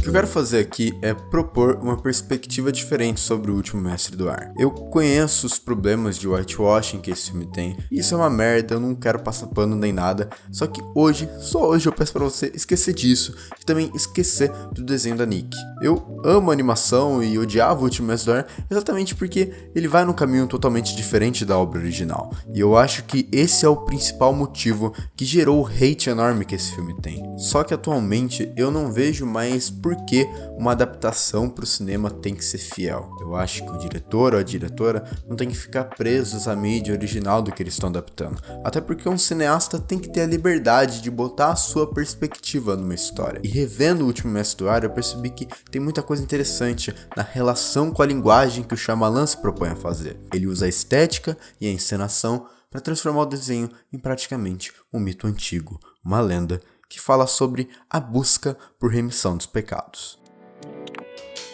que eu quero fazer aqui é propor uma perspectiva diferente sobre o Último Mestre do Ar. Eu conheço os problemas de whitewashing que esse filme tem, e isso é uma merda, eu não quero passar pano nem nada, só que hoje, só hoje eu peço pra você esquecer disso, e também esquecer do desenho da Nick. Eu amo a animação e odiava o Último Mestre do Ar exatamente porque ele vai num caminho totalmente diferente da obra original, e eu acho que esse é o principal motivo que gerou o hate enorme que esse filme tem. Só que atualmente eu não vejo mais por que uma adaptação para o cinema tem que ser fiel. Eu acho que o diretor ou a diretora não tem que ficar presos à mídia original do que eles estão adaptando. Até porque um cineasta tem que ter a liberdade de botar a sua perspectiva numa história. E revendo o Último Mestre do Ar, eu percebi que tem muita coisa interessante na relação com a linguagem que o Shyamalan se propõe a fazer. Ele usa a estética e a encenação para transformar o desenho em praticamente um mito antigo, uma lenda que fala sobre a busca por remissão dos pecados.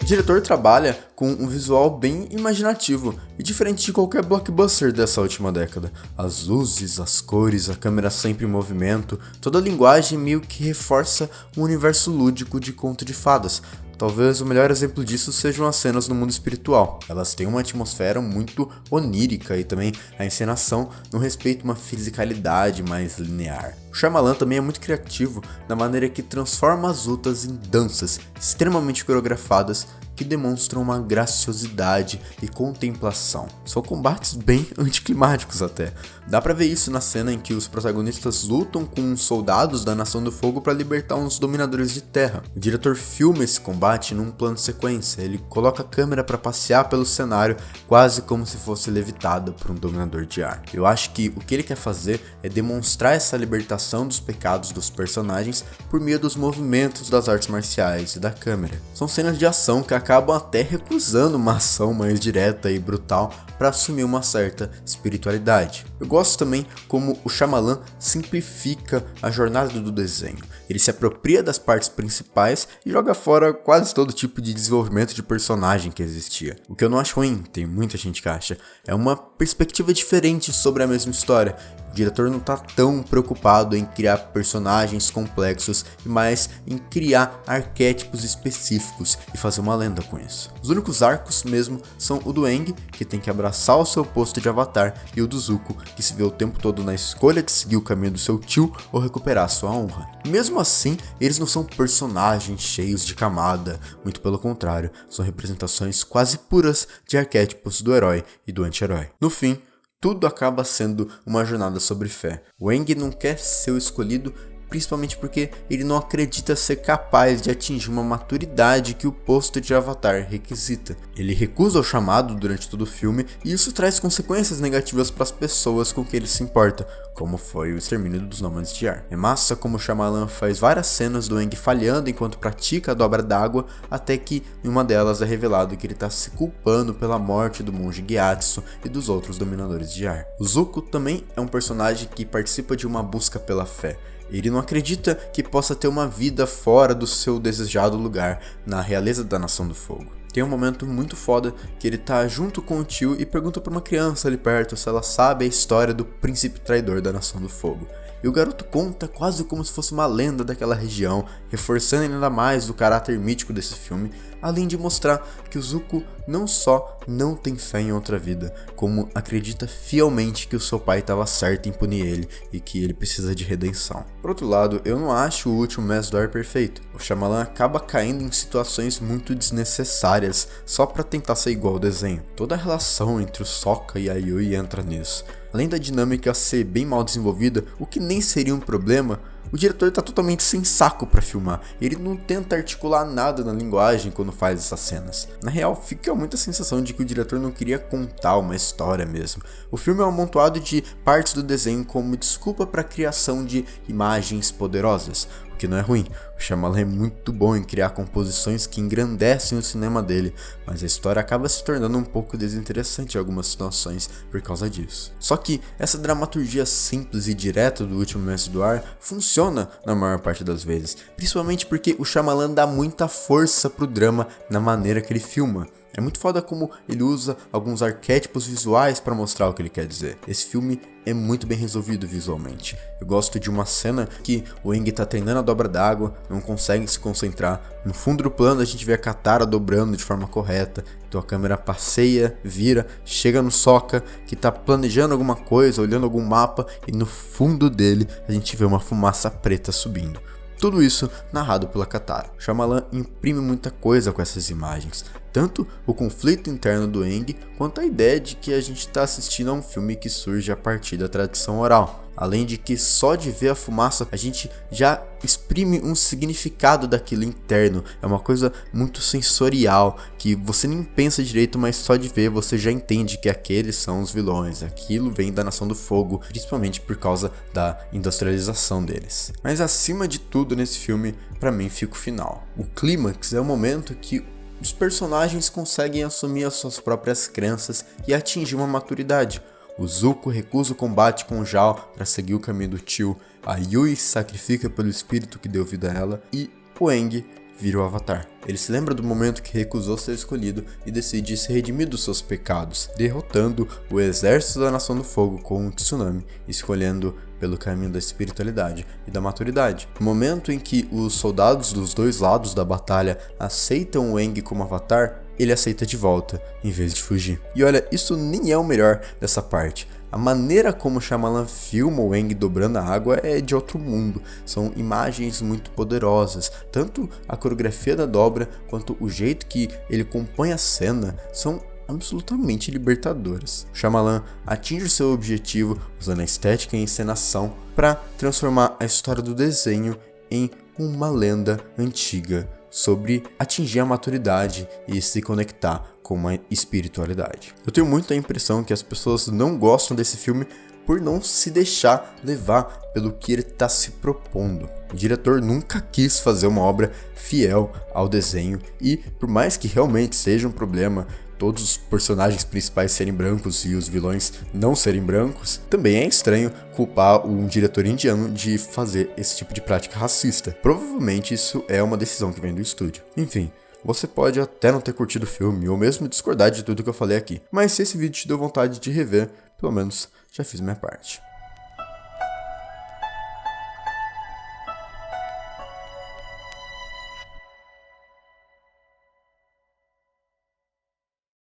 O diretor trabalha com um visual bem imaginativo e diferente de qualquer blockbuster dessa última década. As luzes, as cores, a câmera sempre em movimento, toda a linguagem meio que reforça um universo lúdico de conto de fadas. Talvez o melhor exemplo disso sejam as cenas no mundo espiritual. Elas têm uma atmosfera muito onírica e também a encenação não respeita uma fisicalidade mais linear. O Shyamalan também é muito criativo na maneira que transforma as lutas em danças extremamente coreografadas que demonstram uma graciosidade e contemplação. São combates bem anticlimáticos até. Dá pra ver isso na cena em que os protagonistas lutam com os soldados da Nação do Fogo para libertar uns dominadores de terra. O diretor filma esse combate num plano sequência, ele coloca a câmera para passear pelo cenário quase como se fosse levitada por um dominador de ar. Eu acho que o que ele quer fazer é demonstrar essa libertação dos pecados dos personagens por meio dos movimentos das artes marciais e da câmera. São cenas de ação que acabam até recusando uma ação mais direta e brutal para assumir uma certa espiritualidade. Eu gosto também como o Shyamalan simplifica a jornada do desenho. Ele se apropria das partes principais e joga fora quase todo tipo de desenvolvimento de personagem que existia. O que eu não acho ruim, tem muita gente que acha, é uma perspectiva diferente sobre a mesma história. O diretor não está tão preocupado em criar personagens complexos e mais em criar arquétipos específicos e fazer uma lenda com isso. Os únicos arcos mesmo são o do Aang, que tem que abraçar o seu posto de avatar, e o do Zuko, que se vê o tempo todo na escolha de seguir o caminho do seu tio ou recuperar sua honra. Mesmo assim, eles não são personagens cheios de camada, muito pelo contrário, são representações quase puras de arquétipos do herói e do anti-herói. No fim, tudo acaba sendo uma jornada sobre fé. O Aang não quer ser o escolhido, principalmente porque ele não acredita ser capaz de atingir uma maturidade que o posto de avatar requisita. Ele recusa o chamado durante todo o filme e isso traz consequências negativas para as pessoas com quem ele se importa, como foi o extermínio dos nômades de ar. É massa como o Shyamalan faz várias cenas do Aang falhando enquanto pratica a dobra d'água, até que em uma delas é revelado que ele está se culpando pela morte do monge Gyatso e dos outros dominadores de ar. O Zuko também é um personagem que participa de uma busca pela fé. Ele não acredita que possa ter uma vida fora do seu desejado lugar na realeza da Nação do Fogo. Tem um momento muito foda que ele tá junto com o tio e pergunta pra uma criança ali perto se ela sabe a história do príncipe traidor da Nação do Fogo. E o garoto conta quase como se fosse uma lenda daquela região, reforçando ainda mais o caráter mítico desse filme, além de mostrar que o Zuko não só não tem fé em outra vida, como acredita fielmente que o seu pai estava certo em punir ele e que ele precisa de redenção. Por outro lado, eu não acho o Último Mestre do Ar perfeito. O Shyamalan acaba caindo em situações muito desnecessárias só pra tentar ser igual ao desenho. Toda a relação entre o Sokka e a Yui entra nisso. Além da dinâmica ser bem mal desenvolvida, o que nem seria um problema, o diretor tá totalmente sem saco pra filmar. Ele não tenta articular nada na linguagem quando faz essas cenas. Na real, fica muita sensação de que o diretor não queria contar uma história mesmo. O filme é um amontoado de partes do desenho como desculpa pra criação de imagens poderosas, o que não é ruim. O Shyamalan é muito bom em criar composições que engrandecem o cinema dele, mas a história acaba se tornando um pouco desinteressante em algumas situações por causa disso. Só que essa dramaturgia simples e direta do Último Mestre do Ar funciona na maior parte das vezes, principalmente porque o Shyamalan dá muita força pro drama na maneira que ele filma. É muito foda como ele usa alguns arquétipos visuais para mostrar o que ele quer dizer. Esse filme é muito bem resolvido visualmente. Eu gosto de uma cena que o Aang tá treinando a dobra d'água, não consegue se concentrar. No fundo do plano a gente vê a Katara dobrando de forma correta. Então a câmera passeia, vira, chega no Sokka, que tá planejando alguma coisa, olhando algum mapa, e no fundo dele a gente vê uma fumaça preta subindo. Tudo isso narrado pela Katara. Shyamalan imprime muita coisa com essas imagens, tanto o conflito interno do Aang, quanto a ideia de que a gente está assistindo a um filme que surge a partir da tradição oral. Além de que só de ver a fumaça a gente já exprime um significado daquilo interno. É uma coisa muito sensorial, que você nem pensa direito, mas só de ver você já entende que aqueles são os vilões. Aquilo vem da Nação do Fogo, principalmente por causa da industrialização deles. Mas acima de tudo nesse filme, pra mim fica o final. O clímax é o momento que os personagens conseguem assumir as suas próprias crenças e atingir uma maturidade. O Zuko recusa o combate com o Zhao para seguir o caminho do tio, a Yui se sacrifica pelo espírito que deu vida a ela e o Aang vira o Avatar. Ele se lembra do momento que recusou ser escolhido e decide se redimir dos seus pecados, derrotando o exército da Nação do Fogo com um tsunami, escolhendo pelo caminho da espiritualidade e da maturidade. No momento em que os soldados dos dois lados da batalha aceitam o Aang como Avatar, ele aceita de volta, em vez de fugir. E olha, isso nem é o melhor dessa parte. A maneira como Shyamalan filma o Aang dobrando a água é de outro mundo. São imagens muito poderosas. Tanto a coreografia da dobra, quanto o jeito que ele compõe a cena, são absolutamente libertadoras. Shyamalan atinge o seu objetivo usando a estética e a encenação para transformar a história do desenho em uma lenda antiga sobre atingir a maturidade e se conectar com a espiritualidade. Eu tenho muito a impressão que as pessoas não gostam desse filme por não se deixar levar pelo que ele está se propondo. O diretor nunca quis fazer uma obra fiel ao desenho e, por mais que realmente seja um problema todos os personagens principais serem brancos e os vilões não serem brancos, também é estranho culpar um diretor indiano de fazer esse tipo de prática racista. Provavelmente isso é uma decisão que vem do estúdio. Enfim, você pode até não ter curtido o filme ou mesmo discordar de tudo que eu falei aqui, mas se esse vídeo te deu vontade de rever, pelo menos já fiz minha parte.